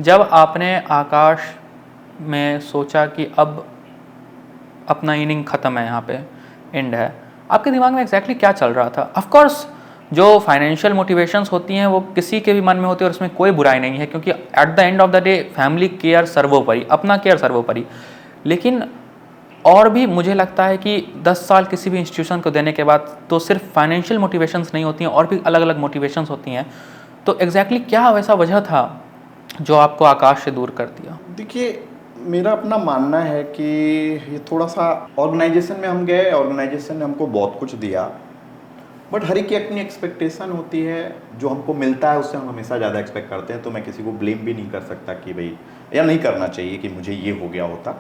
जब आपने आकाश में सोचा कि अब अपना इनिंग ख़त्म है, यहाँ पे एंड है, आपके दिमाग में एग्जैक्टली क्या चल रहा था? ऑफ कोर्स जो फाइनेंशियल मोटिवेशंस होती हैं वो किसी के भी मन में होती है और उसमें कोई बुराई नहीं है, क्योंकि at the end of the day family care सर्वोपरि, अपना केयर सर्वोपरि। लेकिन और भी मुझे लगता है कि 10 साल किसी भी इंस्टीट्यूशन को देने के बाद तो सिर्फ फाइनेंशियल मोटिवेशंस नहीं होती हैं, और भी अलग अलग मोटिवेशंस होती हैं। तो एग्जैक्टली क्या वैसा वजह था जो आपको आकाश से दूर कर दिया? देखिए, मेरा अपना मानना है कि ये थोड़ा सा ऑर्गेनाइजेशन में हम गए, ऑर्गेनाइजेशन ने हमको बहुत कुछ दिया, बट हर एक की अपनी एक्सपेक्टेशन होती है। जो हमको मिलता है उससे हम हमेशा ज़्यादा एक्सपेक्ट करते हैं, तो मैं किसी को ब्लेम भी नहीं कर सकता कि भाई, या नहीं करना चाहिए कि मुझे ये हो गया होता।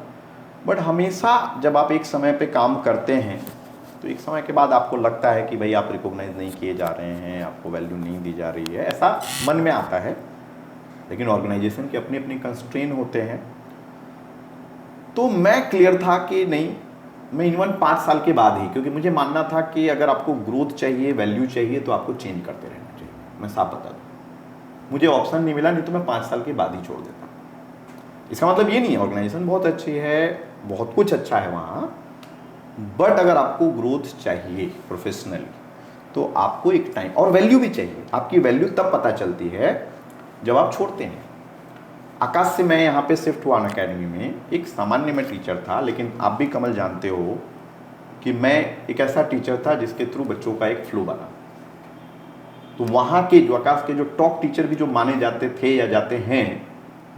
बट हमेशा जब आप एक समय पे काम करते हैं तो एक समय के बाद आपको लगता है कि भाई आप रिकॉग्नाइज नहीं किए जा रहे हैं, आपको वैल्यू नहीं दी जा रही है, ऐसा मन में आता है। लेकिन ऑर्गेनाइजेशन के अपने अपने कंस्ट्रेन होते हैं। तो मैं क्लियर था कि नहीं, मैं इवन 5 साल के बाद ही, क्योंकि मुझे मानना था कि अगर आपको ग्रोथ चाहिए, वैल्यू चाहिए, तो आपको चेंज करते रहना चाहिए। मैं साफ बता दूँ, मुझे ऑप्शन नहीं मिला, नहीं तो मैं 5 साल के बाद ही छोड़ देता। इसका मतलब ये नहीं है, ऑर्गेनाइजेशन बहुत अच्छी है, बहुत कुछ अच्छा है वहाँ, बट अगर आपको ग्रोथ चाहिए प्रोफेशनली तो आपको एक टाइम और वैल्यू भी चाहिए। आपकी वैल्यू तब पता चलती है जब आप छोड़ते हैं। आकाश से मैं यहाँ पे शिफ्ट हुआ अनअकैडमी में, एक सामान्य मैं टीचर था, लेकिन आप भी कमल जानते हो कि मैं एक ऐसा टीचर था जिसके थ्रू बच्चों का एक फ्लो बना। तो वहाँ के जो आकाश के जो टॉप टीचर भी जो माने जाते थे या जाते हैं,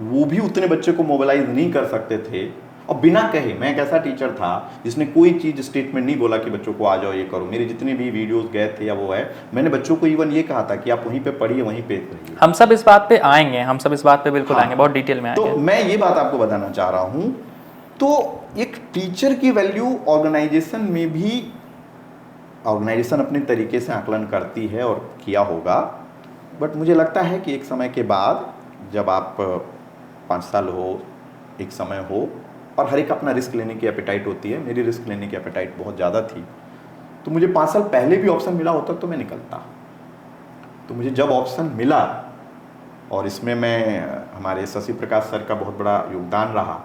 वो भी उतने बच्चे को मोबिलाइज नहीं कर सकते थे। और बिना कहे, मैं एक ऐसा टीचर था जिसने कोई चीज़ स्टेटमेंट नहीं बोला कि बच्चों को आ जाओ ये करो। मेरे जितने भी वीडियोस गए थे या वो है, मैंने बच्चों को इवन ये कहा था कि आप वहीं पे पढ़िए, वहीं पे रहिए। हम सब इस बात पे आएंगे, हम सब इस बात पे बिल्कुल हाँ, आएंगे, बहुत डिटेल में आएंगे। तो मैं ये बात आपको बताना चाह रहा हूँ। तो एक टीचर की वैल्यू ऑर्गेनाइजेशन में भी, ऑर्गेनाइजेशन अपने तरीके से आकलन करती है और किया होगा, बट मुझे लगता है कि एक समय के बाद जब आप 5 साल हो, एक समय हो, और हर एक अपना रिस्क लेने की एपेटाइट होती है। मेरी रिस्क लेने की एपेटाइट बहुत ज़्यादा थी, तो मुझे 5 साल पहले भी ऑप्शन मिला होता तो मैं निकलता। तो मुझे जब ऑप्शन मिला, और इसमें मैं, हमारे शशि प्रकाश सर का बहुत बड़ा योगदान रहा,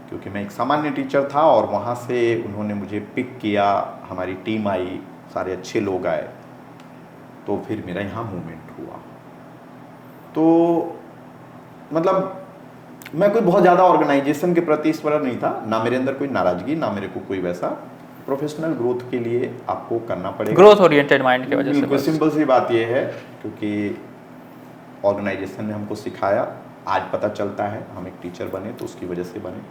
क्योंकि मैं एक सामान्य टीचर था और वहाँ से उन्होंने मुझे पिक किया, हमारी टीम आई, सारे अच्छे लोग आए, तो फिर मेरा यहाँ मूवमेंट हुआ। तो मतलब मैं कोई बहुत ज़्यादा ऑर्गेनाइजेशन के प्रति इस तरह नहीं था, ना मेरे अंदर कोई नाराज़गी, ना मेरे को कोई वैसा। प्रोफेशनल ग्रोथ के लिए आपको करना पड़ेगा, ग्रोथ ओरिएंटेड माइंड की वजह से। बिल्कुल सिंपल सी बात यह है, क्योंकि ऑर्गेनाइजेशन ने हमको सिखाया। आज पता चलता है हम एक टीचर बने तो उसकी वजह से बने,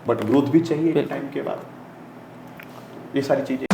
बट ग्रोथ भी चाहिए एक टाइम के बाद, ये सारी चीज़ें।